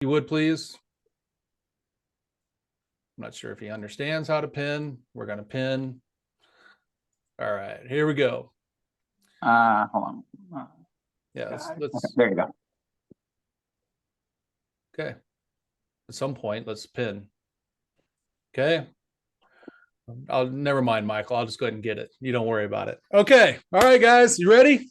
You would please. I'm not sure if he understands how to pin. We're going to pin. All right, here we go. Hold on. Yeah, Okay, there you go. Okay. At some point, let's pin. Okay. I'll never mind, Michael. I'll just go ahead and get it. You don't worry about it. Okay. All right, guys. You ready?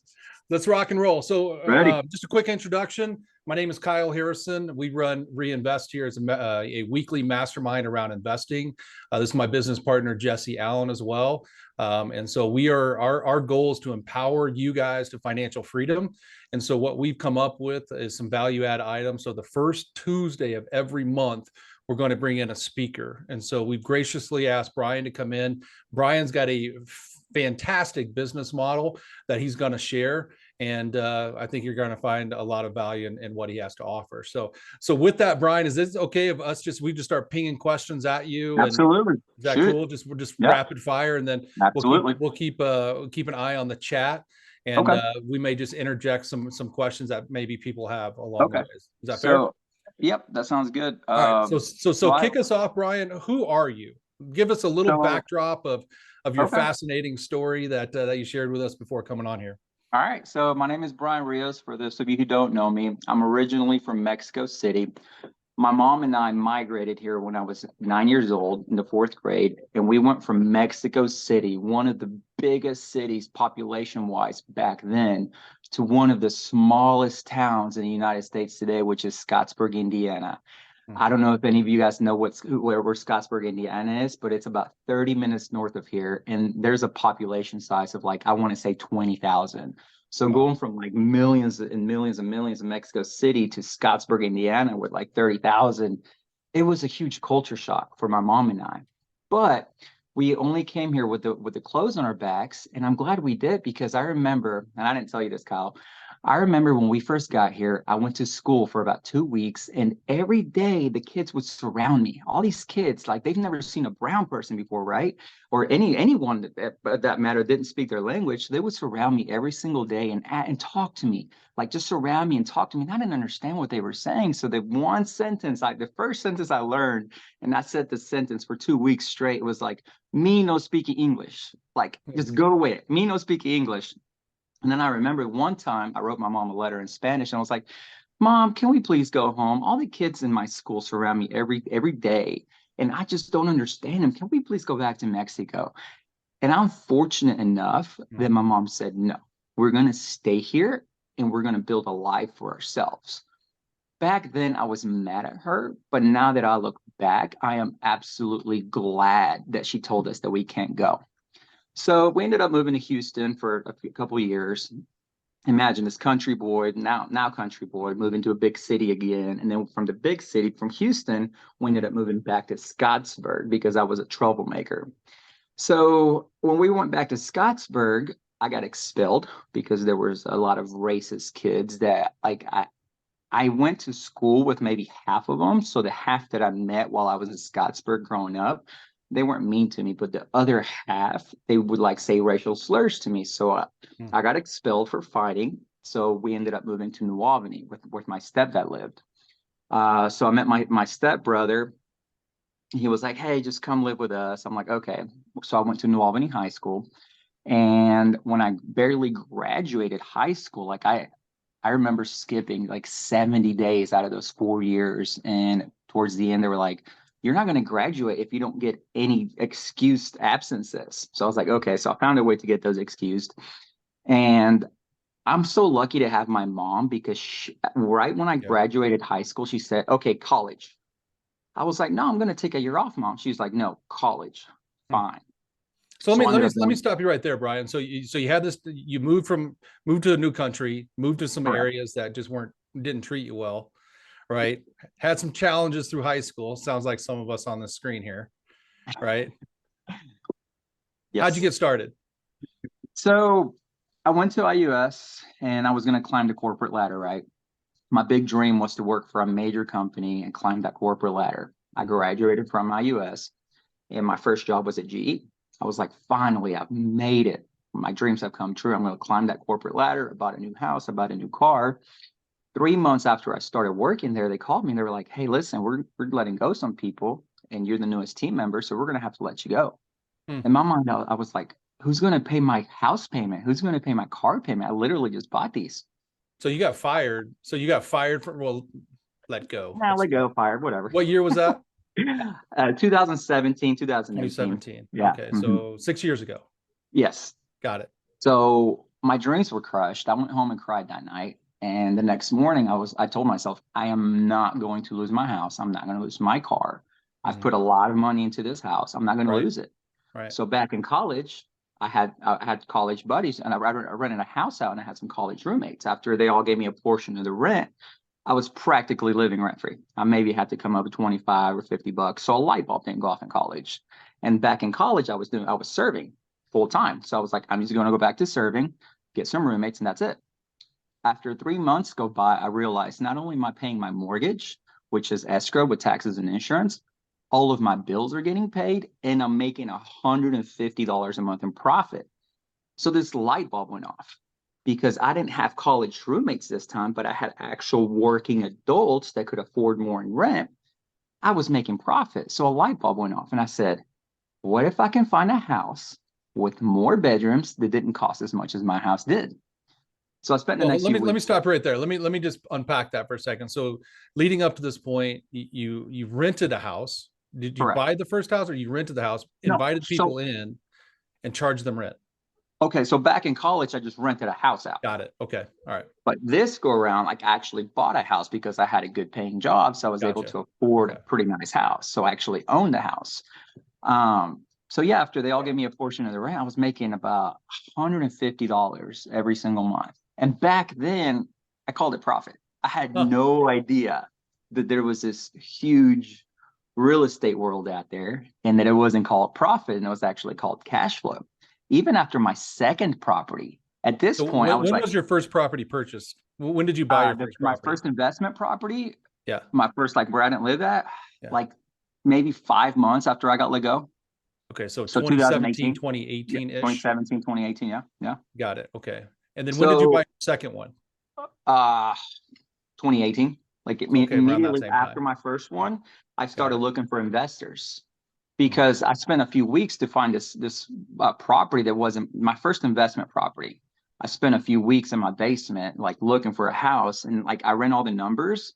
Let's rock and roll. So, Ready. Just a quick introduction. My name is Kyle Harrison. We run ReInvest here as a weekly mastermind around investing. This is my business partner, Jesse Allen, as well. And so our goal is to empower you guys to financial freedom. And so what we've come up with is some value add items. So the first Tuesday of every month, we're going to bring in a speaker. And so we've graciously asked Brian to come in. Brian's got a fantastic business model that he's going to share. And I think you're going to find a lot of value in what he has to offer. So with that, Brian, is this okay if we just start pinging questions at you? Absolutely. Is that cool? We're just rapid fire, and then absolutely we'll keep an eye on the chat, and we may just interject some questions that maybe people have along the way. Is that fair? Yep, that sounds good. All right. So kick us off, Brian. Who are you? Give us a little backdrop of your fascinating story that you shared with us before coming on here. All right. So my name is Brian Rios. For those of you who don't know me, I'm originally from Mexico City. My mom and I migrated here when I was 9 years old in the 4th grade, and we went from Mexico City, one of the biggest cities population-wise back then, to one of the smallest towns in the United States today, which is Scottsburg, Indiana. I don't know if any of you guys know where Scottsburg, Indiana is, but it's about 30 minutes north of here, and there's a population size of I want to say 20,000. So going from millions and millions and millions in Mexico City to Scottsburg, Indiana with 30,000, it was a huge culture shock for my mom and I. But we only came here with the clothes on our backs, and I'm glad we did, because I remember, and I didn't tell you this, Kyle, I remember when we first got here, I went to school for about 2 weeks, and every day the kids would surround me. All these kids, they've never seen a brown person before, right? Or anyone that matter didn't speak their language. They would surround me every single day and talk to me, just surround me and talk to me. And I didn't understand what they were saying. So the one sentence, the first sentence I learned, and I said the sentence for 2 weeks straight, it was me no speaking English. Just go away. Me no speaking English. And then I remember one time I wrote my mom a letter in Spanish, and I was like, Mom, can we please go home? All the kids in my school surround me every day, and I just don't understand them. Can we please go back to Mexico? And I'm fortunate enough that my mom said, no, we're going to stay here, and we're going to build a life for ourselves. Back then, I was mad at her, but now that I look back, I am absolutely glad that she told us that we can't go. So we ended up moving to Houston for a couple of years. Imagine this country boy, now country boy, moving to a big city again. And then from the big city, from Houston, we ended up moving back to Scottsburg because I was a troublemaker. So when we went back to Scottsburg, I got expelled because there was a lot of racist kids that I went to school with maybe half of them. So the half that I met while I was in Scottsburg growing up, they weren't mean to me, but the other half, they would say racial slurs to me. So I got expelled for fighting. So we ended up moving to New Albany where my stepdad lived. So I met my stepbrother. He was like, hey, just come live with us. I'm like, okay. So I went to New Albany High School. And when I barely graduated high school, I remember skipping 70 days out of those 4 years. And towards the end, they were like, you're not going to graduate if you don't get any excused absences. So I was like, okay. So I found a way to get those excused. And I'm so lucky to have my mom, because right when I graduated high school, she said, okay, college. I was like, no, I'm going to take a year off, Mom. She's like, no, college. Fine. So let me stop you right there, Brian. So you had this, you moved to a new country, moved to some areas that just didn't treat you well. Right. Had some challenges through high school. Sounds like some of us on the screen here. Right. Yes. How'd you get started? So I went to IUS and I was going to climb the corporate ladder, right? My big dream was to work for a major company and climb that corporate ladder. I graduated from IUS and my first job was at GE. I was like, finally, I've made it. My dreams have come true. I'm going to climb that corporate ladder. I bought a new house. I bought a new car. 3 months after I started working there, they called me and they were like, "Hey, listen, we're letting go some people, and you're the newest team member, so we're gonna have to let you go." Hmm. In my mind, I was like, "Who's gonna pay my house payment? Who's gonna pay my car payment? I literally just bought these." So you got fired. So you got fired from, well, let go. Now let go, fired, whatever. What year was that? 2017, 2018. 2017. Yeah. Okay. Mhm. So 6 years ago. Yes. Got it. So my dreams were crushed. I went home and cried that night. And the next morning I told myself, I am not going to lose my house. I'm not going to lose my car. I've Mhm. put a lot of money into this house. I'm not going to Right. lose it. Right. So back in college, I had college buddies, and I rented a house out, and I had some college roommates. After they all gave me a portion of the rent, I was practically living rent free. I maybe had to come up with 25 or $50. So a light bulb didn't go off in college. And back in college, I was serving full time. So I was like, I'm just going to go back to serving, get some roommates, and that's it. After 3 months go by, I realized not only am I paying my mortgage, which is escrow with taxes and insurance, all of my bills are getting paid, and I'm making $150 a month in profit. So this light bulb went off because I didn't have college roommates this time, but I had actual working adults that could afford more in rent. I was making profit. So a light bulb went off, and I said, what if I can find a house with more bedrooms that didn't cost as much as my house did? So I spent the Well, next few let me weeks. stop right there. Let me just unpack that for a second. So leading up to this point, you rented a house. Did you Correct. buy the first house, or you rented the house, No. invited So, people in, and charged them rent? okay. So back in college, I just rented a house out. Got it. Okay. All right. But this go around, like, I actually bought a house because I had a good paying job. So I was able Gotcha. to afford Okay. a pretty nice house. So I actually owned the house. So yeah, after they all gave me a portion of the rent, I was making about $150 every single month. And back then, I called it profit. I had Huh. no idea that there was this huge real estate world out there, and that it wasn't called profit, and it was actually called cash flow. Even after my second property, at this So point, I was when like, was your first property purchased? When did you buy your first my property? first investment property, Yeah. my first, like, where I didn't live at, Yeah. like maybe 5 months after I got let go. Okay. So So 2017, 2018, yeah, 2018 ish. 2017, 2018. Yeah. Yeah. Got it. Okay. And then when did you buy So, your second one? uh, 2018, like, Okay. Around that immediately same after time. my first one, I Got started it. looking for investors Hmm. because I spent a few weeks to find this property that wasn't my first investment property. I spent a few weeks in my basement, like, looking for a house, and, like, I ran all the numbers,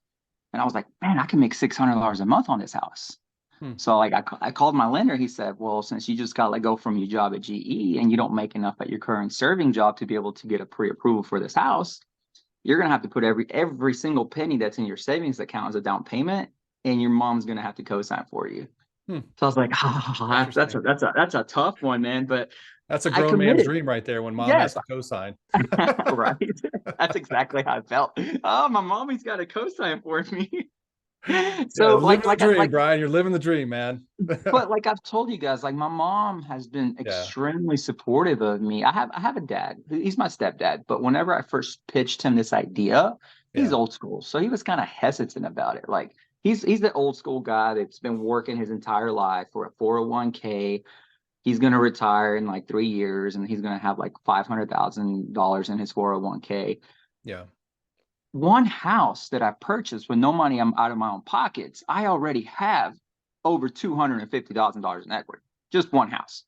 and I was like, man, I can make $600 a month on this house. Hmm. So, like, I called my lender. He said, well, since you just got let go from your job at GE and you don't make enough at your current serving job to be able to get a pre-approval for this house, you're going to have to put every single penny that's in your savings account as a down payment, and your mom's going to have to co-sign for you. Hmm. So I was like, ah, that's Interesting. a tough one, man. But That's a I grown man's committed. dream right there, when mom has Yes, to co-sign. right. That's exactly how I felt. Oh, my mommy's got a co-sign for me. Yeah, So, living the dream, Brian. You're living the dream, man. but like I've told you guys, like, my mom has been Yeah. extremely supportive of me. I have a dad. He's my stepdad, but whenever I first pitched him this idea, he's Yeah. old school. So he was kind of hesitant about it. Like, he's the old school guy that's been working his entire life for a 401k. He's gonna retire in like 3 years, and he's gonna have like $500,000 in his 401k. Yeah. One house that I purchased with no money I'm out of my own pockets, I already have over $250,000 in equity. Just one house.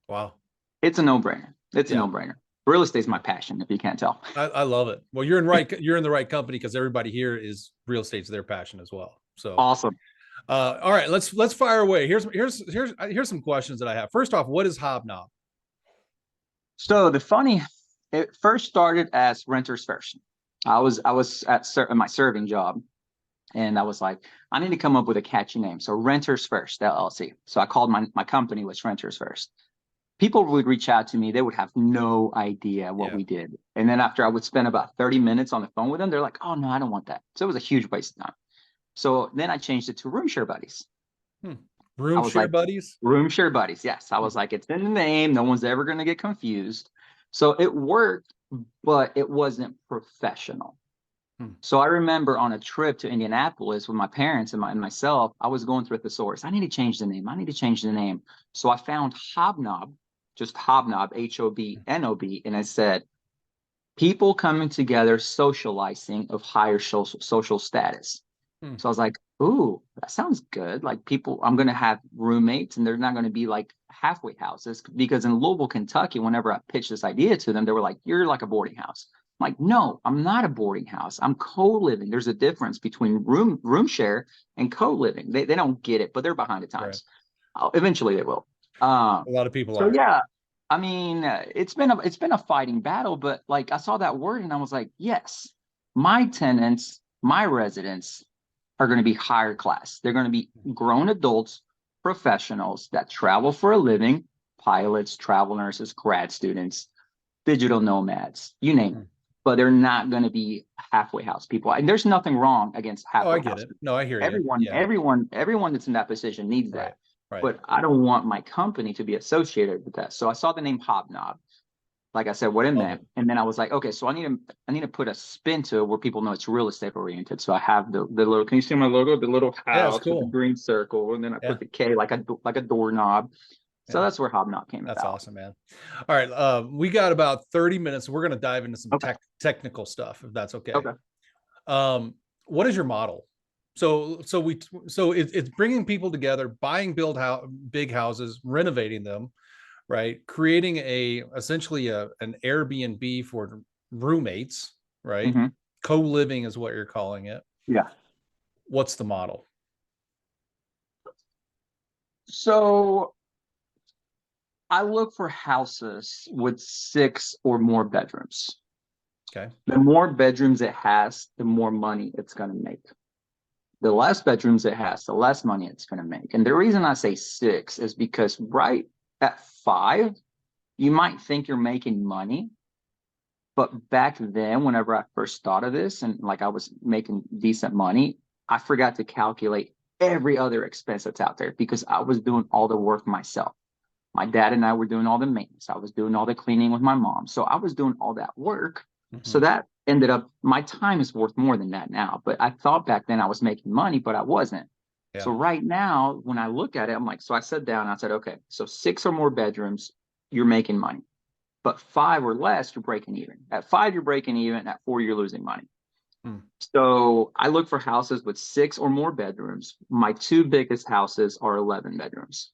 Wow. It's a no-brainer. It's a Yeah. no-brainer. Real estate is my passion, if you can't tell. I love it. Well, you're in the right company, because everybody here is real estate's their passion as well. So, Awesome. all right, let's fire away. Here's some questions that I have. First off, what is HobKnob? So it first started as renters first. I was at my serving job, and I was like, I need to come up with a catchy name. So Renters First LLC. So I called my company was Renters First. People would reach out to me. They would have no idea what Yeah. we did. And then after I would spend about 30 minutes on the phone with them, they're like, oh, no, I don't want that. So it was a huge waste of time. So then I changed it to Room Share Buddies. Hmm. I Room was share like, buddies? Room Share Buddies. Yes. I Hmm. was like, it's in the name. No one's ever going to get confused. So it worked, but it wasn't professional. Hmm. So I remember on a trip to Indianapolis with my parents and myself, I was going through a thesaurus. I need to change the name. I need to change the name. So I found HobKnob, just HobKnob, HOBNOB, and I said, people coming together, socializing of higher social status. Hmm. So I was like, ooh, that sounds good. Like people, I'm going to have roommates and they're not going to be like halfway houses, because in Louisville, Kentucky, whenever I pitched this idea to them, they were like, you're like a boarding house. I'm like, no, I'm not a boarding house. I'm co-living. There's a difference between room share and co-living. They don't get it, but they're behind the Right. times. Eventually they will. A lot of people So are. yeah, I mean, it's been a fighting battle, but like I saw that word and I was like, yes, my tenants, my residents are going to be higher class. They're going to be grown adults, professionals that travel for a living, pilots, travel nurses, grad students, digital nomads, you name Hmm. it. But they're not going to be halfway house people. And there's nothing wrong against Oh, I halfway get house it. people. No, I hear you. Everyone, Yeah. everyone, everyone that's in that position needs Right. that. Right. But I don't want my company to be associated with that. So I saw the name HobKnob. Like I said, what it Love it. meant. And then I was like, okay, so I need to put a spin to it where people know it's real estate oriented. So I have the little, can you see my logo? The little Yeah, it's house with the cool. green circle, and then I Yeah. put the K like a doorknob. So Yeah. that's where Hobnob came That's about. awesome, man. All right. We got about 30 minutes. We're going to dive into some Okay. technical stuff, if that's okay. Okay. What is your model? So it's bringing people together, buying big houses, renovating them, right? Creating essentially an Airbnb for roommates, right? Hmm. Co-living is what you're calling it. Yeah. What's the model? So I look for houses with 6 or more bedrooms. Okay. The more bedrooms it has, the more money it's going to make. The less bedrooms it has, the less money it's going to make. And the reason I say 6 is because right at 5, you might think you're making money. But back then, whenever I first thought of this and like I was making decent money, I forgot to calculate every other expense that's out there because I was doing all the work myself. My dad and I were doing all the maintenance. I was doing all the cleaning with my mom. So I was doing all that work. So Mm-hmm. that ended up, my time is worth more than that now. But I thought back then I was making money, but I wasn't. So Yeah. right now, when I look at it, I'm like, so I sat down and I said, okay, so 6 or more bedrooms, you're making money. But 5 or less, you're breaking even. At 5, you're breaking even. At 4, you're losing money. Hmm. So I look for houses with 6 or more bedrooms. My 2 biggest houses are 11 bedrooms.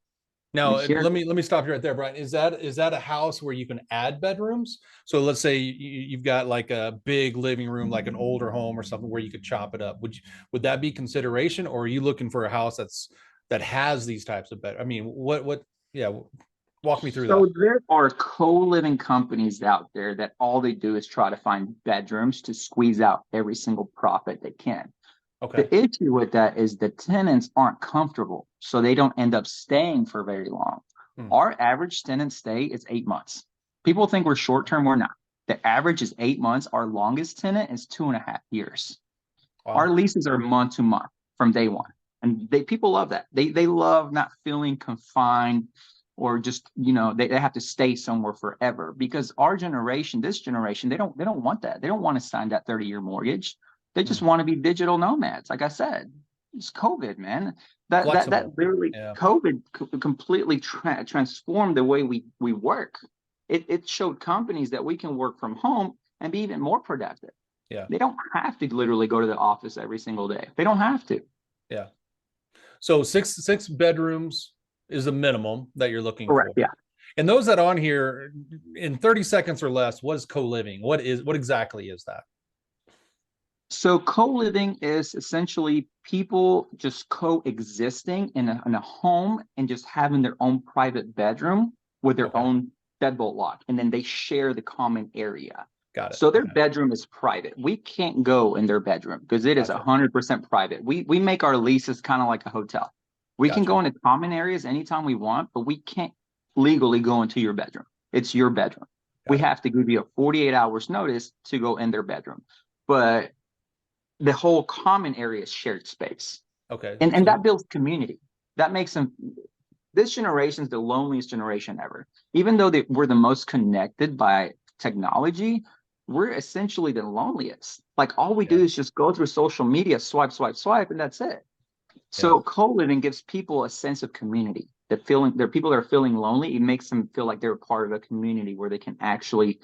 Now, And here, let me stop you right there, Brian. Is that a house where you can add bedrooms? So let's say you've got like a big living room, like an older home or something where you could chop it up. Would that be consideration, or are you looking for a house that has these types of bed? I mean, what? Yeah, walk me through that. so there are co-living companies out there that all they do is try to find bedrooms to squeeze out every single profit they can. Okay. The issue with that is the tenants aren't comfortable, so they don't end up staying for very long. Hmm. Our average tenant stay is 8 months. People think we're short term, we're not. The average is 8 months. Our longest tenant is 2.5 years. Our Wow. leases are month to month from day one. And people love that. They love not feeling confined or just, they have to stay somewhere forever, because our generation, this generation, they don't want that. They don't want to sign that 30-year mortgage. They Hmm. just want to be digital nomads. Like I said, it's COVID, man. That Flexible. literally Yeah. COVID completely transformed the way we work. It showed companies that we can work from home and be even more productive. Yeah. They don't have to literally go to the office every single day. They don't have to. Yeah. So six bedrooms is the minimum that you're looking Correct. for. Yeah. And those that are on here in 30 seconds or less, what is co-living? What exactly is that? So co-living is essentially people just coexisting in a home and just having their own private bedroom with their Okay. own deadbolt lock, and then they share the common area. Got it. So their Okay. bedroom is private. We can't go in their bedroom because it is Gotcha. 100% private. We make our leases kind of like a hotel. We can Gotcha. go into common areas anytime we want, but we can't legally go into your bedroom. It's your bedroom. We Got it. have to give you a 48 hours notice to go in their bedroom. But the whole common area is shared space. Okay. And So that builds community. That makes them, this generation is the loneliest generation ever. Even though we're the most connected by technology, we're essentially the loneliest. Like all we yeah. do is just go through social media, swipe, swipe, swipe, and that's it. Yeah. So co-living gives people a sense of community. They're people that are feeling lonely. It makes them feel like they're a part of a community where they can actually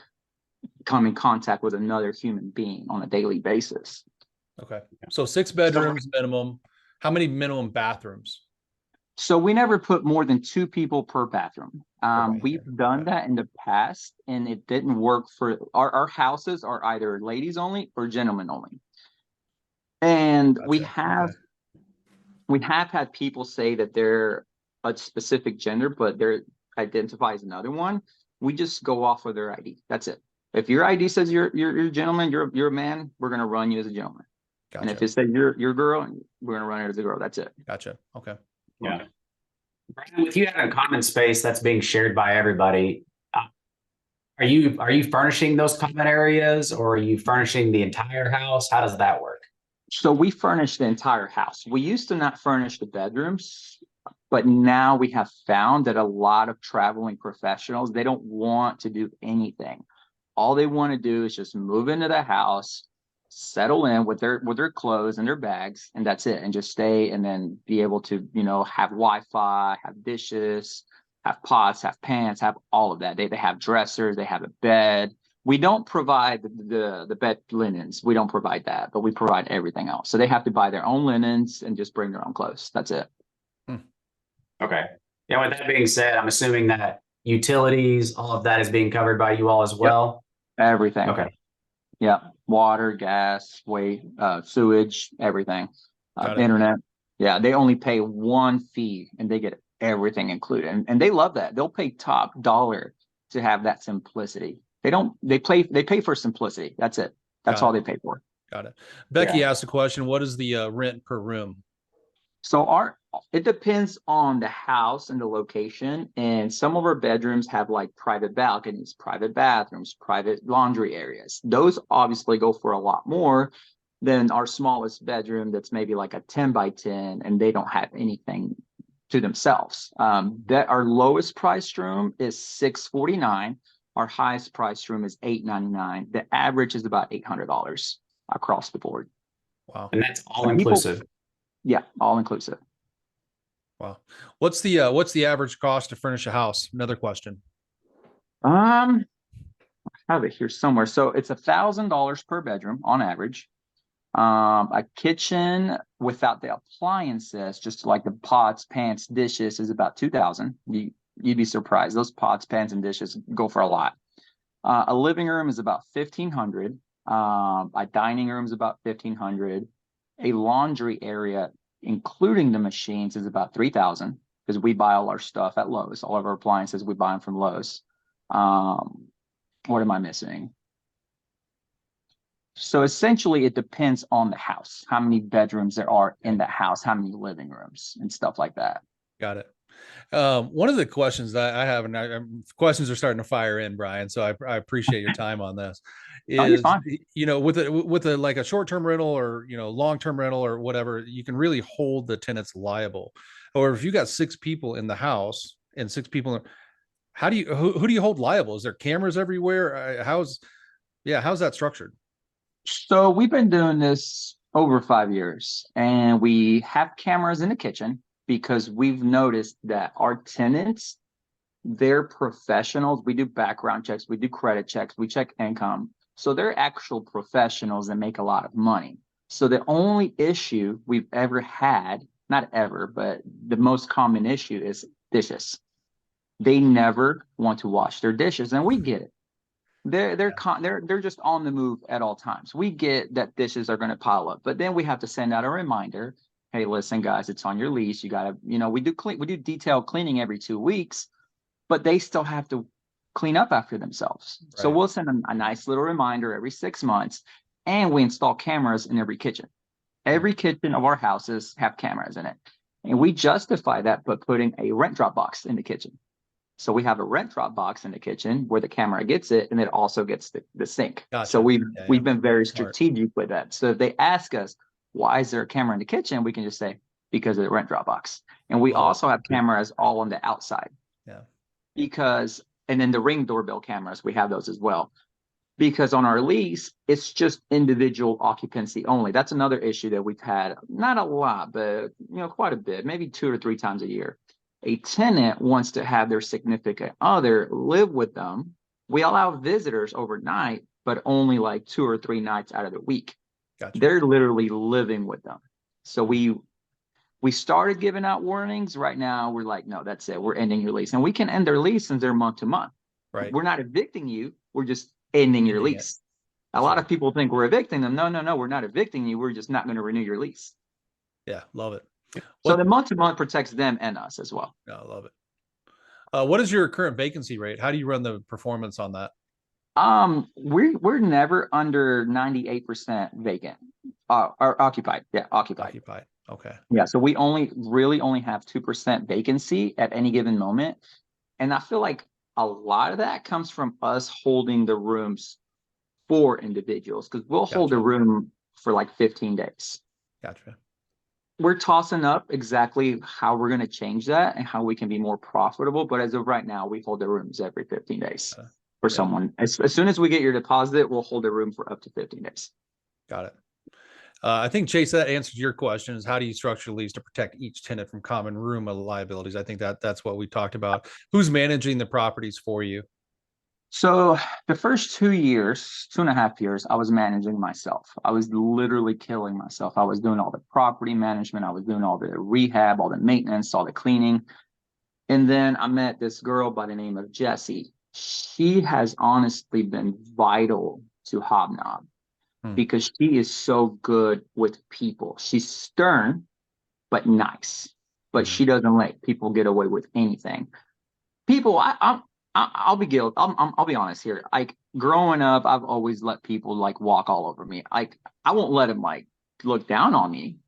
come in contact with another human being on a daily basis. Okay. So 6 bedrooms minimum. How many minimum bathrooms? So we never put more than 2 people per bathroom. Okay. We've done that in the past, and it didn't work for our houses are either ladies only or gentlemen only. And Gotcha. we have had people say that they're a specific gender, but they're identify as another one. We just go off of their ID. That's it. If your ID says you're a gentleman, you're a man, we're gonna run you as a gentleman. And if Gotcha. it says you're a girl, we're gonna run it as a girl. That's it. Gotcha. Okay. Yeah. Brian, with you having a common space that's being shared by everybody, are you furnishing those common areas, or are you furnishing the entire house? How does that work? So we furnish the entire house. We used to not furnish the bedrooms, but now we have found that a lot of traveling professionals, they don't want to do anything. All they want to do is just move into the house, settle in with their clothes and their bags, and that's it, and just stay, and then be able to, have Wi-Fi, have dishes, have pots, have pans, have all of that. They have dressers, they have a bed. We don't provide the bed linens. We don't provide that, but we provide everything else. So they have to buy their own linens and just bring their own clothes. That's it. Okay. Yeah. With that being said, I'm assuming that utilities, all of that is being covered by you all as well. Everything. Okay. Yeah. Water, gas, sewage, everything. Internet. Yeah. They only pay one fee and they get everything included. And they love that. They'll pay top dollar to have that simplicity. They pay for simplicity. That's it. That's all they pay for. Got it. Becky asked a question. What is the rent per room? So it depends on the house and the location. And some of our bedrooms have like private balconies, private bathrooms, private laundry areas. Those obviously go for a lot more than our smallest bedroom that's maybe like a 10 by 10 and they don't have anything to themselves. That our lowest priced room is $649. Our highest priced room is $899. The average is about $800 across the board. Wow. And that's all inclusive. Yeah, all inclusive. Wow. What's the average cost to furnish a house? Another question. I have it here somewhere. So it's $1,000 per bedroom on average. A kitchen without the appliances, just like the pots, pans, dishes, is about $2,000. You'd be surprised. Those pots, pans, and dishes go for a lot. A living room is about $1,500. A dining room is about $1,500. A laundry area, including the machines, is about $3,000 because we buy all our stuff at Lowe's. All of our appliances, we buy them from Lowe's. What am I missing? So essentially, it depends on the house, how many bedrooms there are in the house, how many living rooms, and stuff like that. Got it. One of the questions that I have, and questions are starting to fire in, Brian, so I appreciate your time on this, is, with a like a short-term rental or, long-term rental or whatever, you can really hold the tenants liable. Or if you got 6 people in the house and 6 people, who do you hold liable? Is there cameras everywhere? How's that structured? So we've been doing this over 5 years, and we have cameras in the kitchen because we've noticed that our tenants, they're professionals. We do background checks, we do credit checks, we check income. So they're actual professionals that make a lot of money. So the only issue we've ever had, not ever, but the most common issue is dishes. They never want to wash their dishes, and we get it. They're just on the move at all times. We get that dishes are going to pile up, but then we have to send out a reminder. Hey, listen, guys, it's on your lease. You got to, we do detailed cleaning every 2 weeks, but they still have to clean up after themselves. Right. So we'll send them a nice little reminder every 6 months, and we install cameras in every kitchen. Every kitchen of our houses have cameras in it, and we justify that by putting a rent drop box in the kitchen. So we have a rent drop box in the kitchen where the camera gets it, and it also gets the sink. Gotcha. So we've been very strategic with that. So if they ask us, why is there a camera in the kitchen? We can just say, because of the rent drop box. And we also have cameras all on the outside. Yeah. And then the Ring doorbell cameras, we have those as well. Because on our lease, it's just individual occupancy only. That's another issue that we've had, not a lot, but quite a bit, maybe 2 or 3 times a year. A tenant wants to have their significant other live with them We allow visitors overnight, but only like 2 or 3 nights out of the week. Gotcha. They're literally living with them. So we started giving out warnings. Right now, we're like, no, that's it. We're ending your lease. And we can end their lease since they're month to month. Right. We're not evicting you. We're just ending your Ending it. lease. A lot of people think we're evicting them. No, we're not evicting you. We're just not going to renew your lease. Yeah, love it. So the month to month protects them and us as well. Yeah, I love it. What is your current vacancy rate? How do you run the performance on that? We're never under 98% vacant, or occupied. Yeah, occupied. Occupied. Okay. Yeah, so we really only have 2% vacancy at any given moment. And I feel like a lot of that comes from us holding the rooms for individuals, because we'll hold a Gotcha. room for like 15 days. Gotcha. We're tossing up exactly how we're going to change that and how we can be more profitable. But as of right now, we hold the rooms every 15 days for someone. As soon as we get your deposit, we'll hold a room for up to 15 days. Got it. I think, Chase, that answers your question, is how do you structure the lease to protect each tenant from common room liabilities? I think that's what we talked about. Who's managing the properties for you? So the first 2 years, 2.5 years, I was managing myself. I was literally killing myself. I was doing all the property management. I was doing all the rehab, all the maintenance, all the cleaning. And then I met this girl by the name of Jessie. She has honestly been vital to HobKnob because she is so good with people. She's stern, but nice. But she doesn't let people get away with anything. People, I'll be guilty. I'll be honest here. Like growing up, I've always let people like walk all over me. I won't let them like look down on me,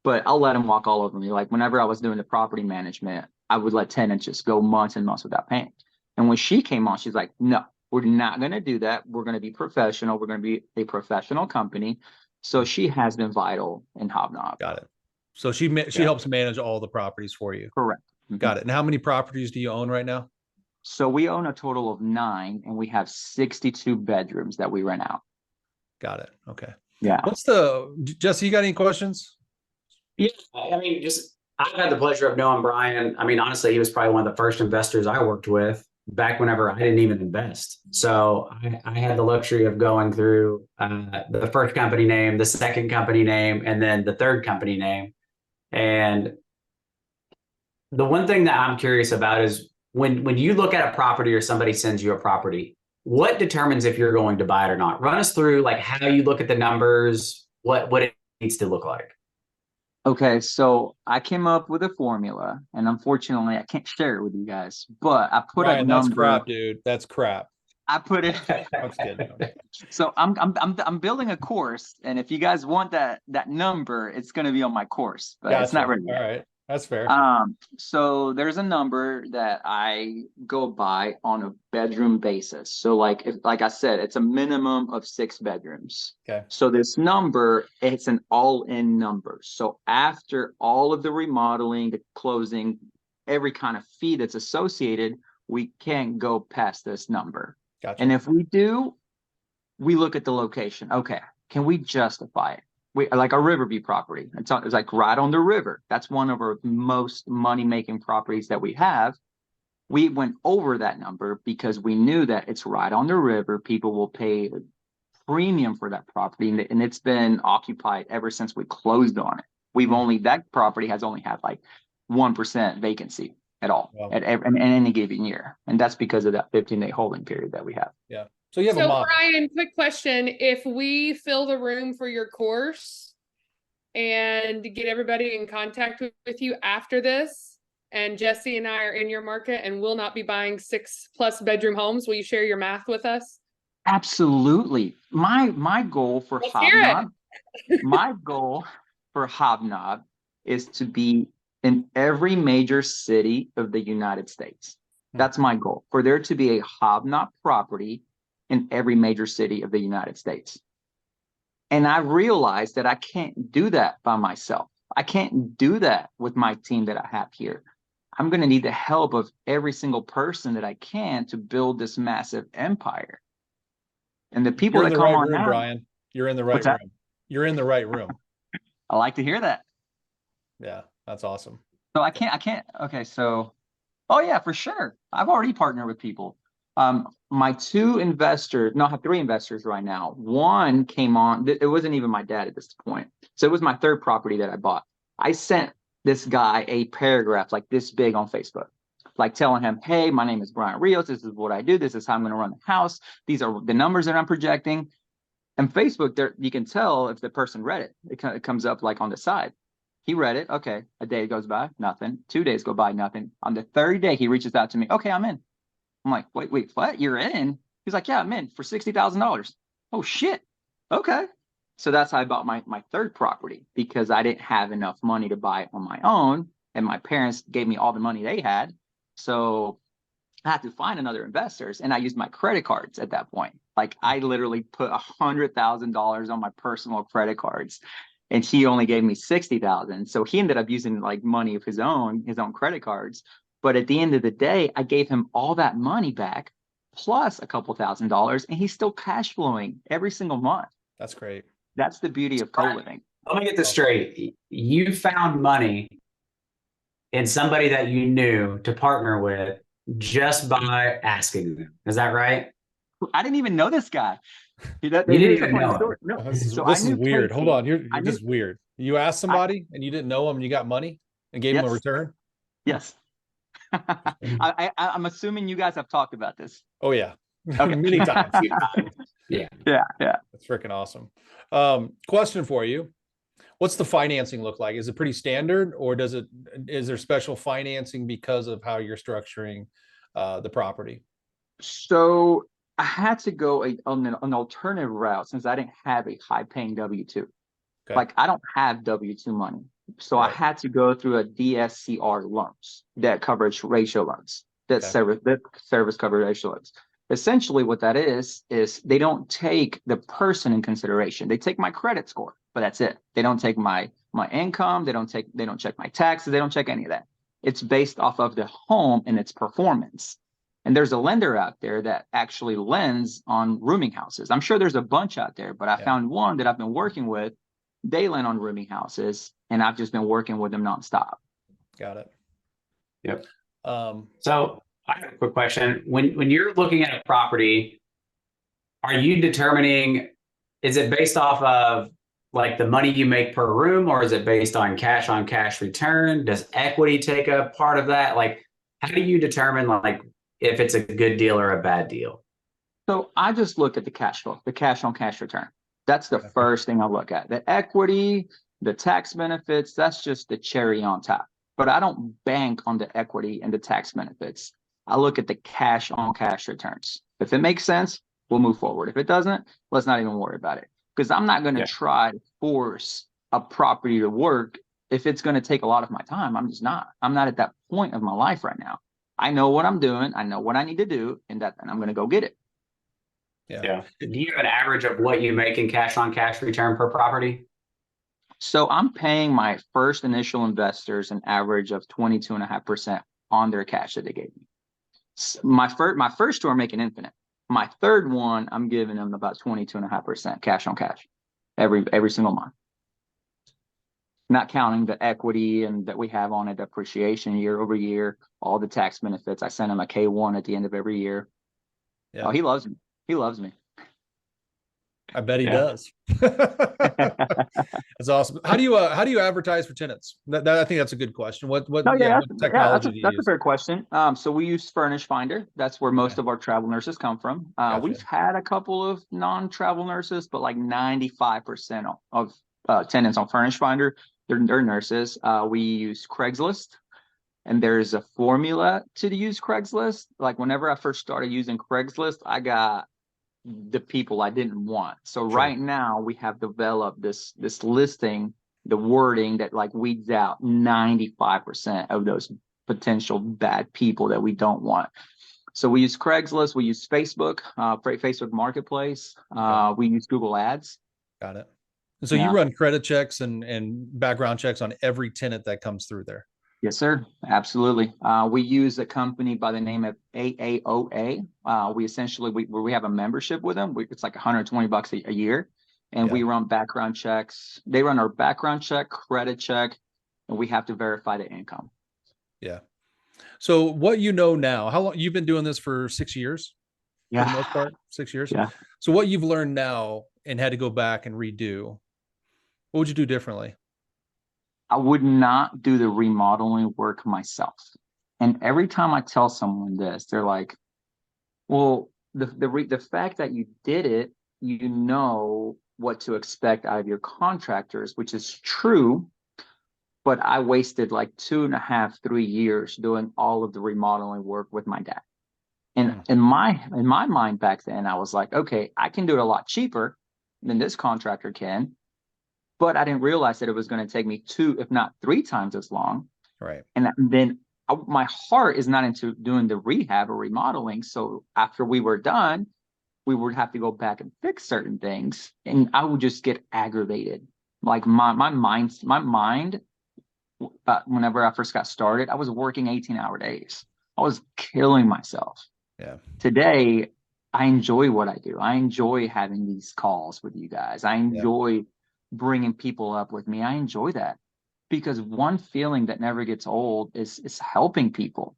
but I'll let them walk all over me. Like whenever I was doing the property management, I would let tenants just go months and months without paying. And when she came on, she's like, no, we're not going to do that. We're going to be professional. We're going to be a professional company. So she has been vital in HobKnob. Got it. So she helps manage all the properties for you. Correct. Got it. And how many properties do you own right now? So we own a total of 9, and we have 62 bedrooms that we rent out. Got it. Okay. Yeah. Jesse, you got any questions? Yeah. I mean, I've had the pleasure of knowing Brian. I mean, honestly, he was probably one of the first investors I worked with back whenever I didn't even invest. So I had the luxury of going through the first company name, the second company name, and then the third company name. And the one thing that I'm curious about is when you look at a property or somebody sends you a property, what determines if you're going to buy it or not? Run us through like how you look at the numbers, what it needs to look like. Okay, so I came up with a formula, and unfortunately, I can't share it with you guys. But I put a number. That's crap, dude. That's crap. I put it. That's good. So I'm building a course, and if you guys want that number, it's going to be on my course, but it's not ready yet. All right, that's fair. So there's a number that I go by on a bedroom basis. So like I said, it's a minimum of 6 bedrooms. Okay. So this number, it's an all-in number. So after all of the remodeling, the closing, every kind of fee that's associated, we can't go past this number. Gotcha. And if we do, we look at the location. Okay, can we justify it? We like our Riverview property. It's like right on the river. That's one of our most money-making properties that we have. We went over that number because we knew that it's right on the river. People will pay a premium for that property, and it's been occupied ever since we closed on it. That property has only had like 1% vacancy at all. Wow. in any given year, and that's because of that 15-day holding period that we have. Yeah. So you have a model. Brian, quick question. If we fill the room for your course and get everybody in contact with you after this, and Jesse and I are in your market and will not be buying 6+ bedroom homes, will you share your math with us? Absolutely. My goal for HobKnob, my goal for HobKnob is to be in every major city of the United States. That's my goal, for there to be a HobKnob property in every major city of the United States. And I realized that I can't do that by myself. I can't do that with my team that I have here. I'm going to need the help of every single person that I can to build this massive empire. And the people that come on now, Brian, you're in the right room. You're in the right room. I like to hear that. Yeah, that's awesome. So I can't. Okay, so, oh yeah, for sure. I've already partnered with people. My two investors, no, I have three investors right now. One came on, it wasn't even my dad at this point. So it was my third property that I bought. I sent this guy a paragraph like this big on Facebook, like telling him, hey, my name is Brian Rios. This is what I do. This is how I'm going to run the house. These are the numbers that I'm projecting. And Facebook, there you can tell if the person read it. It comes up like on the side. He read it. Okay. A day goes by, nothing. 2 days go by, nothing. On the third day, he reaches out to me. Okay, I'm in. I'm like, wait, what? You're in? He's like, yeah, I'm in for $60,000. Oh shit. Okay. So that's how I bought my third property, because I didn't have enough money to buy it on my own. And my parents gave me all the money they had. So I had to find another investors, and I used my credit cards at that point. Like I literally put $100,000 on my personal credit cards, and he only gave me 60,000. So he ended up using like money of his own credit cards. But at the end of the day, I gave him all that money back plus a couple $1,000s, and he's still cash flowing every single month. That's great. That's the beauty of co-living. Let me get this straight. You found money in somebody that you knew to partner with just by asking them. Is that right? I didn't even know this guy. You didn't even know him. No. This is, So this I is knew weird. Casey. Hold on. You're I knew- just weird. You asked somebody and you didn't know him and you got money and gave him a Yes. return? Yes. I'm assuming you guys have talked about this. Oh, yeah. Okay. Many times. Yeah. Yeah. That's freaking awesome. Question for you. What's the financing look like? Is it pretty standard, or is there special financing because of how you're structuring the property? So I had to go on an alternative route since I didn't have a high paying W-2. Okay. Like I don't have W-2 money. So I Right. had to go through a DSCR loans, debt coverage ratio loans, debt service coverage ratio loans. Essentially what that is they don't take the person in consideration. They take my credit score, but that's it. They don't take my income. They don't check my taxes. They don't check any of that. It's based off of the home and its performance. And there's a lender out there that actually lends on rooming houses. I'm sure there's a bunch out there, but I found one that I've been working with. They lend on rooming houses, and I've just been working with them nonstop. Got it. Yep. Um, So I have a quick question. When you're looking at a property, are you determining, is it based off of like the money you make per room, or is it based on cash return? Does equity take a part of that? Like, how do you determine like if it's a good deal or a bad deal? So I just look at the cash flow, the cash on cash return. That's the first thing I look at. The equity, the tax benefits, that's just the cherry on top. But I don't bank on the equity and the tax benefits. I look at the cash on cash returns. If it makes sense, we'll move forward. If it doesn't, let's not even worry about it. Because I'm not going to try to force a property to work if it's going to take a lot of my time. I'm just not. I'm not at that point of my life right now. I know what I'm doing. I know what I need to do, and I'm going to go get it. Yeah. Do you have an average of what you make in cash on cash return per property? So I'm paying my first initial investors an average of 22.5% on their cash that they gave me. My first two are making infinite. My third one, I'm giving them about 22.5% cash on cash every single month. Not counting the equity and that we have on it, depreciation year over year, all the tax benefits. I send him a K-1 at the end of every year. Yeah. Oh, he loves me. He loves me. I bet he does. That's awesome. How do you advertise for tenants? That I think that's a good question. What technology do you use? That's a fair question. So we use Furnish Finder. That's where most of our travel nurses come from. We've had a couple of non-travel nurses, but like 95% of tenants on Furnish Finder, they're nurses. We use Craigslist. And there's a formula to use Craigslist. Like whenever I first started using Craigslist, I got the people I didn't want. So right now we have developed this listing, the wording that like weeds out 95% of those potential bad people that we don't want. So we use Craigslist, we use Facebook, Facebook Marketplace, we use Google Ads. Got it. And so you run credit checks and background checks on every tenant that comes through there. Yes, sir. Absolutely. We use a company by the name of AAOA. We have a membership with them. It's like $120 a year, and we run background checks. They run our background check, credit check, and we have to verify the income. Yeah. So what you know now, how long you've been doing this for 6 years? for the most part, 6 years. Yeah. So what you've learned now and had to go back and redo, what would you do differently? I would not do the remodeling work myself. And every time I tell someone this, they're like, well, the fact that you did it, you know what to expect out of your contractors, which is true. But I wasted like 2.5, 3 years doing all of the remodeling work with my dad. And in my mind back then, I was like, okay, I can do it a lot cheaper than this contractor can. But I didn't realize that it was going to take me 2, if not 3 times as long. Right. And then my heart is not into doing the rehab or remodeling. So after we were done, we would have to go back and fix certain things. And I would just get aggravated. Like my mind, whenever I first got started, I was working 18-hour days. I was killing myself. Yeah. Today, I enjoy what I do. I enjoy having these calls with you guys. I enjoy bringing people up with me. I enjoy that because one feeling that never gets old is helping people.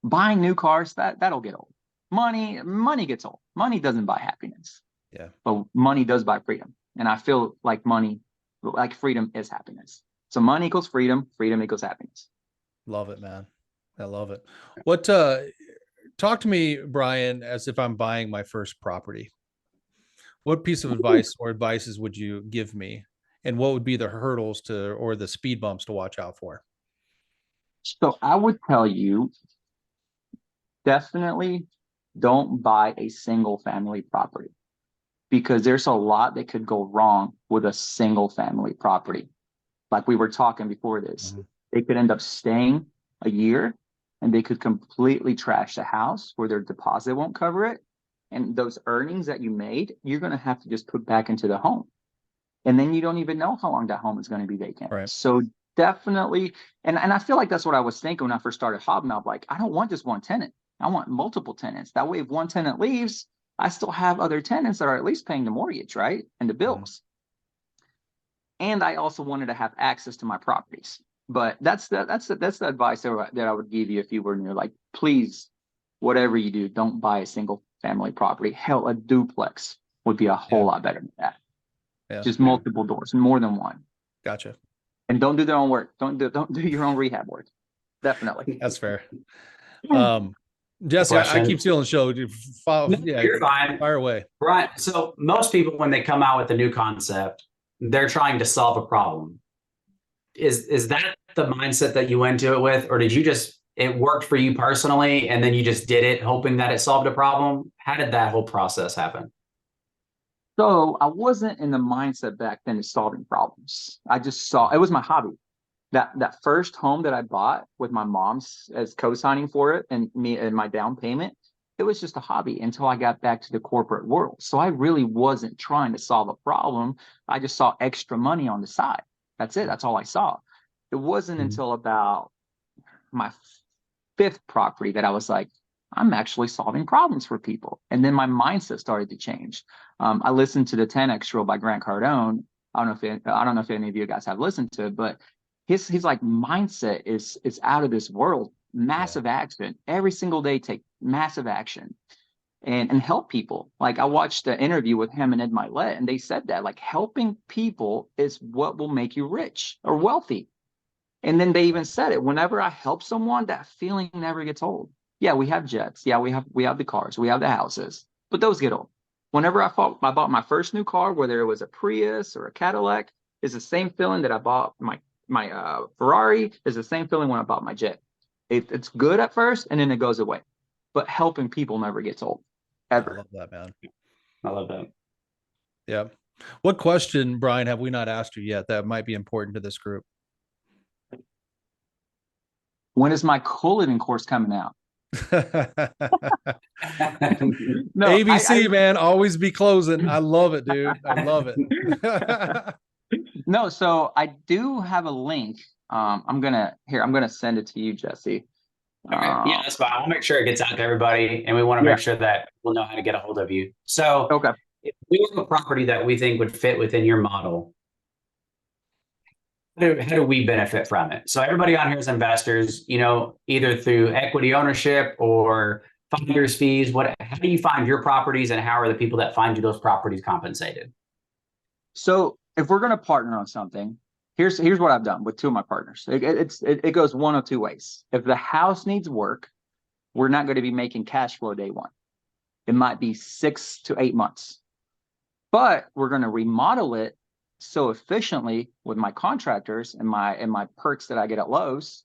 Buying new cars, that'll get old. Money gets old. Money doesn't buy happiness. Yeah. But money does buy freedom. And I feel like freedom is happiness. So money equals freedom, freedom equals happiness. Love it, man. I love it. What, talk to me, Brian, as if I'm buying my first property. What piece of advice or advices would you give me? And what would be the hurdles or the speed bumps to watch out for? So I would tell you, definitely don't buy a single family property because there's a lot that could go wrong with a single family property. Like we were talking before this, they could end up staying a year and they could completely trash the house where their deposit won't cover it. And those earnings that you made, you're going to have to just put back into the home. And then you don't even know how long that home is going to be vacant. Right. So definitely, and I feel like that's what I was thinking when I first started HobKnob. Like, I don't want just one tenant. I want multiple tenants. That way, if one tenant leaves, I still have other tenants that are at least paying the mortgage, right? And the bills. And I also wanted to have access to my properties. But that's the advice that I would give you if you were near. Like, please, whatever you do, don't buy a single family property. Hell, a duplex would be a whole lot better than that. Yeah. Just multiple doors, more than one. Gotcha. And don't do their own work. Don't do your own rehab work. Definitely. That's fair. Jesse, I keep stealing the show. You're fine. Fire away. Right. So most people, when they come out with a new concept, they're trying to solve a problem. Is that the mindset that you went to it with, or did you it worked for you personally and then you just did it hoping that it solved a problem? How did that whole process happen? So I wasn't in the mindset back then of solving problems. I just saw it was my hobby. That first home that I bought with my mom's as co-signing for it and me and my down payment, it was just a hobby until I got back to the corporate world. So I really wasn't trying to solve a problem. I just saw extra money on the side. That's it. That's all I saw. It wasn't until about my 5th property that I was like, I'm actually solving problems for people. And then my mindset started to change. I listened to the 10X Rule by Grant Cardone. I don't know if any of you guys have listened to it, but he's like, mindset is out of this world. Massive action. Every single day, take massive action and help people. Like, I watched the interview with him and Ed Milet, and they said that like helping people is what will make you rich or wealthy. And then they even said it, whenever I help someone, that feeling never gets old. Yeah, we have jets. Yeah, we have the cars. We have the houses, but those get old. Whenever I bought my first new car, whether it was a Prius or a Cadillac, is the same feeling that I bought my Ferrari, is the same feeling when I bought my jet. It's good at first and then it goes away. But helping people never gets old, ever. I love that, man. I love that. Yeah. What question, Brian, have we not asked you yet that might be important to this group? When is my CoLiving course coming out? No, ABC, man, always be closing. I love it, dude. I love it. No, so I do have a link. I'm gonna send it to you, Jesse. Okay. Yeah, that's fine. I'll make sure it gets out to everybody, and we want to make sure that we'll know how to get a hold of you. So, if we have a property that we think would fit within your model, how do we benefit from it? So everybody on here is investors, either through equity ownership or finder's fees? How do you find your properties, and how are the people that find you those properties compensated? So if we're going to partner on something, here's what I've done with two of my partners. It goes one of two ways. If the house needs work, we're not going to be making cash flow day one. It might be 6 to 8 months, but we're going to remodel it so efficiently with my contractors and my perks that I get at Lowe's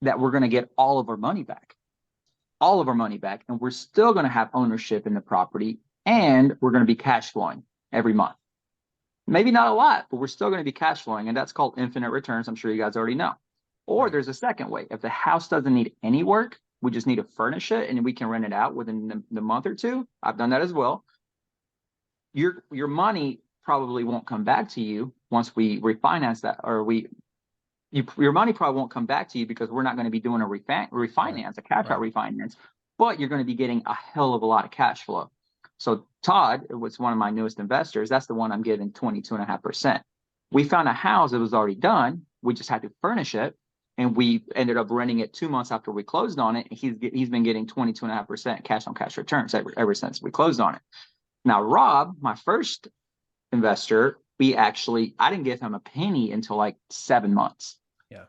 that we're going to get all of our money back. All of our money back, and we're still going to have ownership in the property, and we're going to be cash flowing every month. Maybe not a lot, but we're still going to be cash flowing, and that's called infinite returns. I'm sure you guys already know. Or there's a second way. If the house doesn't need any work, we just need to furnish it, and we can rent it out within the month or two. I've done that as well. Your money probably won't come back to you once we refinance that, or your money probably won't come back to you because we're not going to be doing a refinance, a cash out refinance, but you're going to be getting a hell of a lot of cash flow. So Todd was one of my newest investors. That's the one I'm giving 22.5%. We found a house that was already done. We just had to furnish it, and we ended up renting it 2 months after we closed on it. He's been getting 22.5% cash on cash returns ever since we closed on it. Now, Rob, my first investor, I didn't give him a penny until like 7 months. Yeah.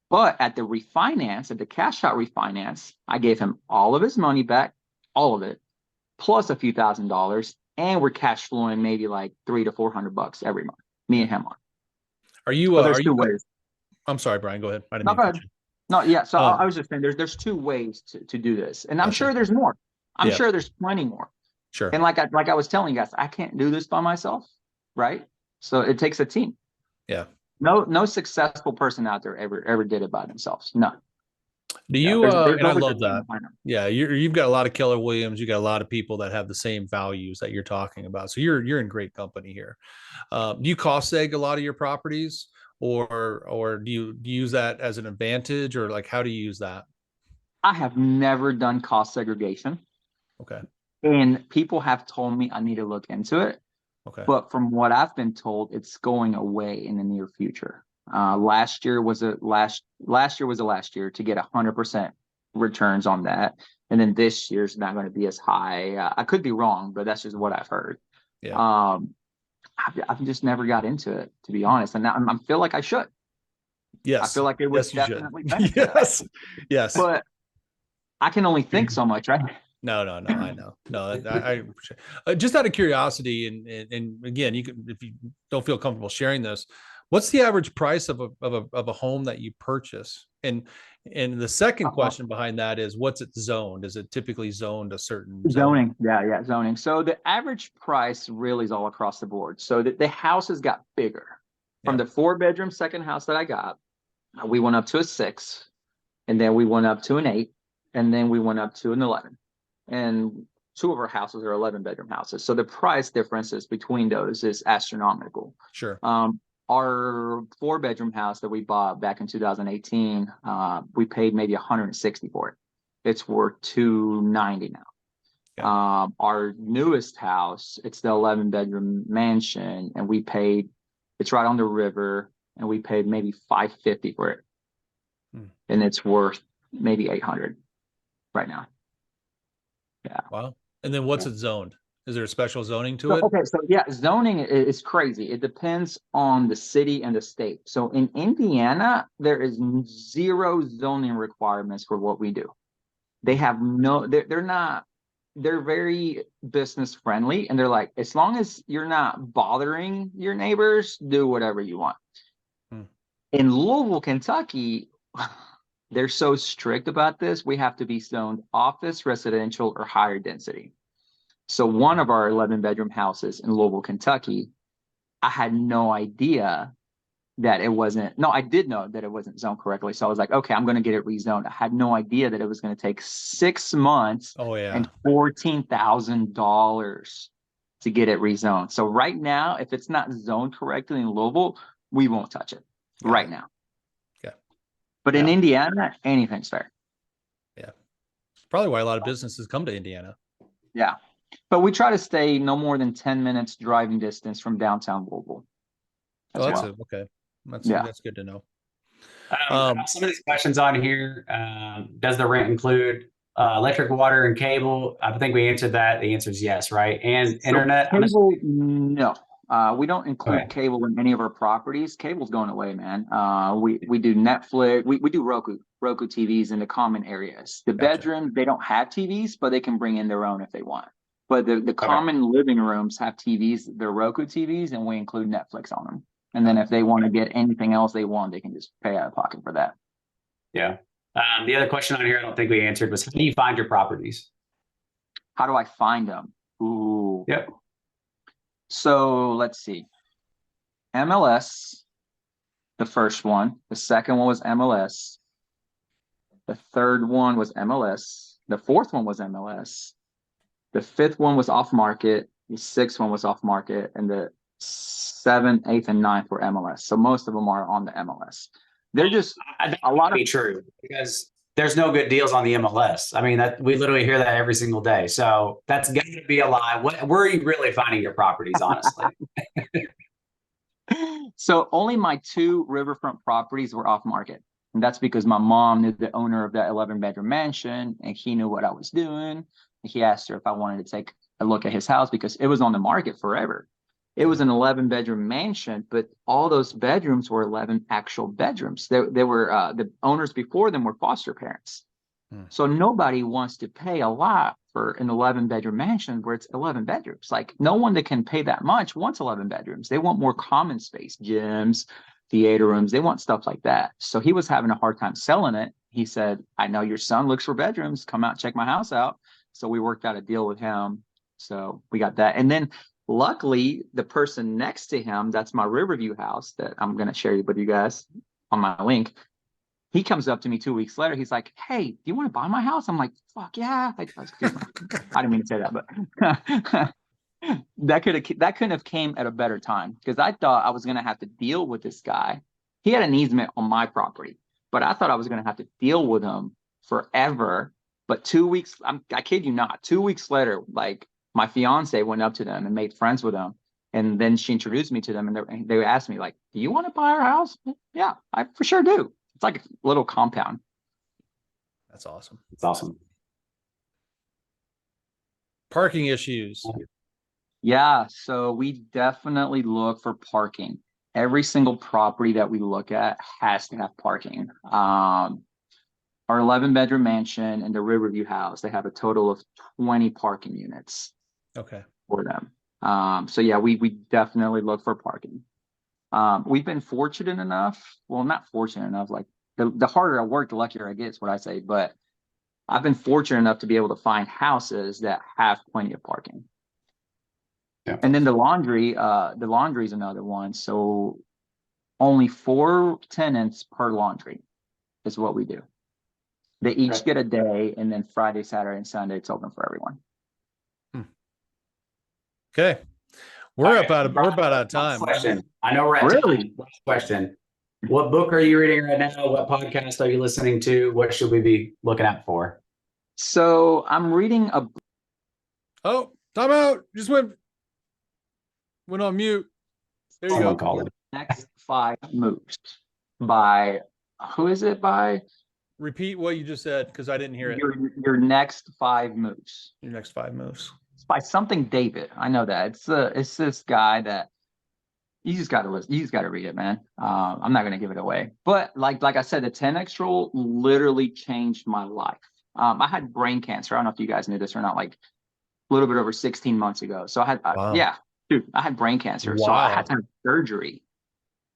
But at the cash out refinance, I gave him all of his money back, all of it, plus a few $1,000s, and we're cash flowing maybe like $300 to $400 every month. Me and him on. Are you? So there's two ways. I'm sorry, Brian. Go ahead. I didn't No, mean go to ahead. cut you. No, yeah. So I was just saying, there's two ways to do this, and I'm Gotcha. sure there's more. I'm sure there's plenty more. Sure. And like I was telling you guys, I can't do this by myself, right? So it takes a team. Yeah. No successful person out there ever did it by themselves. None. Do you? There's And I always a love team that. behind them. Yeah, you've got a lot of Keller Williams. You got a lot of people that have the same values that you're talking about. So you're in great company here. Do you cost seg a lot of your properties, or do you use that as an advantage, or like how do you use that? I have never done cost segregation, Okay. and people have told me I need to look into it. Okay. But from what I've been told, it's going away in the near future. Last year was the last year to get 100% returns on that, and then this year's not going to be as high. I could be wrong, but that's just what I've heard. Yeah. I've just never got into it, to be honest, and now I feel like I should. Yes. I feel like it would Yes, you should. definitely benefit. Yes. Yes. But I can only think so much, right? No, I know. No, I just out of curiosity, and again, you can, if you don't feel comfortable sharing this, what's the average price of a home that you purchase? And the second question behind that is, what's it zoned? Is it typically zoned a certain Zoning? Yeah, zoning. So the average price really is all across the board. So the houses got bigger. From the 4-bedroom second house that I got, we went up to a 6, and then we went up to an 8, and then we went up to an 11. And 2 of our houses are 11-bedroom houses. So the price differences between those is astronomical. Sure. Our 4-bedroom house that we bought back in 2018, we paid maybe $160 for it. It's worth $290 now. Yeah. Our newest house, it's the 11-bedroom mansion, and it's right on the river, and we paid maybe $550 for it. And it's worth maybe $800 right now. Yeah. Wow. And then what's it zoned? Is there a special zoning to it? Okay, so yeah, zoning is crazy. It depends on the city and the state. So in Indiana, there is 0 zoning requirements for what we do. They have they're very business friendly, and they're like, as long as you're not bothering your neighbors, do whatever you want. In Louisville, Kentucky, they're so strict about this. We have to be zoned office, residential, or higher density. So one of our 11-bedroom houses in Louisville, Kentucky, I had no idea that it wasn't. No, I did know that it wasn't zoned correctly. So I was like, okay, I'm going to get it rezoned. I had no idea that it was going to take 6 months and $14,000 to get it rezoned. So right now, if it's not zoned correctly in Louisville, we won't touch it right now. But in Indiana, anything's fair. Yeah. Probably why a lot of businesses come to Indiana. Yeah. But we try to stay no more than 10 minutes driving distance from downtown Louisville. Okay. That's good to know. Some of these questions on here, does the rent include electric, water, and cable. I think we answered that. The answer is yes, right? And So internet. cable, no. We don't include Okay. cable in any of our properties. Cable's going away, man. We do Netflix. We do Roku TVs in the common areas. The Gotcha. bedroom, they don't have TVs, but they can bring in their own if they want. But the common living rooms have TVs. They're Roku TVs, and we include Netflix on them. And then if they want to get anything else they want, they can just pay out of pocket for that. Yeah. The other question on here I don't think we answered was, how do you find your properties? How do I find them? Ooh. Yep. So let's see. MLS, the first one. The second one was MLS. The third one was MLS. The fourth one was MLS. The fifth one was off market. The sixth one was off market. And the 7th, 8th, and 9th were MLS. So most of them are on the MLS. They're just a lot of true, because there's no good deals on the MLS. I mean, that we literally hear that every single day. So that's got to be a lie. Where are you really finding your properties, honestly? So only my 2 riverfront properties were off market. And that's because my mom knew the owner of that 11-bedroom mansion, and he knew what I was doing. And he asked her if I wanted to take a look at his house because it was on the market forever. It was an 11-bedroom mansion, but all those bedrooms were 11 actual bedrooms. They were the owners before them were foster parents. So nobody wants to pay a lot for an 11-bedroom mansion where it's 11 bedrooms. Like, no one that can pay that much wants 11 bedrooms. They want more common space, gyms, theater rooms. They want stuff like that. So he was having a hard time selling it. He said, I know your son looks for bedrooms. Come out, check my house out. So we worked out a deal with him. So we got that. And then luckily, the person next to him, that's my Riverview house that I'm going to share with you guys on my link. He comes up to me 2 weeks later. He's like, hey, do you want to buy my house? I'm like, fuck yeah. I didn't mean to say that, but that couldn't have came at a better time, because I thought I was going to have to deal with this guy. He had an easement on my property, but I thought I was going to have to deal with him forever. But 2 weeks, I kid you not, 2 weeks later, like, my fiance went up to them and made friends with them. And then she introduced me to them, and they asked me, like, do you want to buy our house? Yeah, I for sure do. It's like a little compound. That's awesome. It's awesome. Parking issues. Yeah, so we definitely look for parking. Every single property that we look at has to have parking. Our 11-bedroom mansion and the Riverview house, they have a total of 20 parking units. Okay. For them. So yeah, we definitely look for parking. We've been fortunate enough, well, not fortunate enough, like the harder I work, the luckier I get, is what I say. But I've been fortunate enough to be able to find houses that have plenty of parking. Yeah. And then the laundry is another one. So only 4 tenants per laundry is what we do. They each get a day, and then Friday, Saturday, and Sunday, it's open for everyone. Okay. We're about out of time. Question. I know we're at time. Last question. What book are you reading right now? What podcast are you listening to? What should we be looking out for? So I'm reading a. Oh, time out. Just went on mute. There you Someone go. called it. Next 5 Moves by, who is it by? Repeat what you just said, because I didn't hear it. Your Next 5 Moves. Your next 5 moves. It's by something David. I know that. It's this guy that you just got to listen. You just got to read it, man. I'm not going to give it away. But like I said, the 10X rule literally changed my life. I had brain cancer. I don't know if you guys knew this or not, like a little bit over 16 months ago. So I had, I had brain cancer. Wow. So I had to have surgery.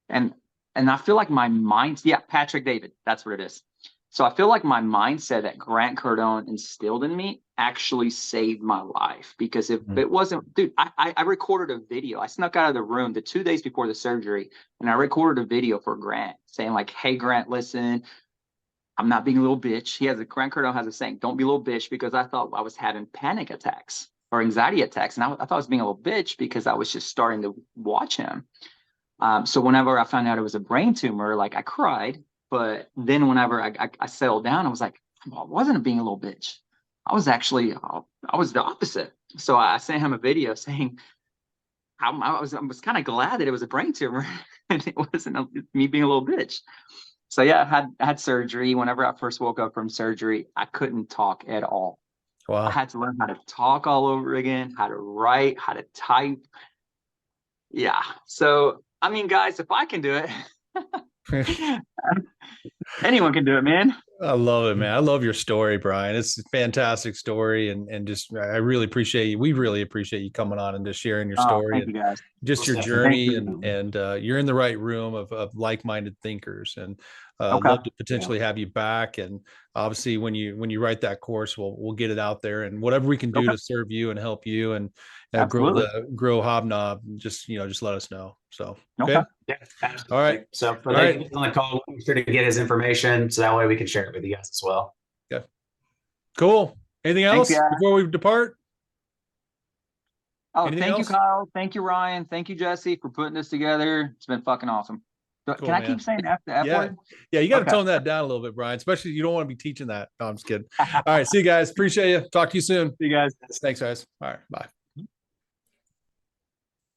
And I feel like my mind, Patrick David, that's what it is. So I feel like my mindset that Grant Cardone instilled in me actually saved my life, because if it wasn't, dude, I recorded a video. I snuck out of the room the 2 days before the surgery, and I recorded a video for Grant saying, like, hey, Grant, listen, I'm not being a little bitch. Grant Cardone has a saying, don't be a little bitch, because I thought I was having panic attacks or anxiety attacks. And I thought I was being a little bitch because I was just starting to watch him. So whenever I found out it was a brain tumor, like, I cried. But then whenever I settled down, I was like, I wasn't being a little bitch. I was the opposite. So I sent him a video saying I was kind of glad that it was a brain tumor and it wasn't me being a little bitch. So yeah, I had surgery. Whenever I first woke up from surgery, I couldn't talk at all. I Wow. had to learn how to talk all over again, how to write, how to type. Yeah. So, I mean, guys, if I can do it, anyone can do it, man. I love it, man. I love your story, Brian. It's a fantastic story, and just I really appreciate you. We really appreciate you coming on and just sharing your Oh, story thank and you guys. just your Thank journey. you. And you're in the right room of like-minded thinkers, and Okay. love to potentially have you back. And obviously, when you write that course, we'll get it out there, and whatever we can do Okay. to serve you and help you and Absolutely. grow HobKnob. Just let us know. So Okay. Yeah, absolutely. All right. So for All the right. on the call, we'll be sure to get his information so that way we can share it with you guys as well. Cool. Anything Thanks, else guys. before we depart? Oh, Anything thank else? you, Kyle. Thank you, Ryan. Thank you, Jesse, for putting this together. It's been fucking awesome. Cool, Can I man. keep saying the F Yeah. word? Yeah, you got to Okay. tone that down a little bit, Brian. Especially you don't want to be teaching that. No, I'm just kidding. All right, see you guys. Appreciate you. Talk to you soon. See you guys. Thanks, guys. All right, bye.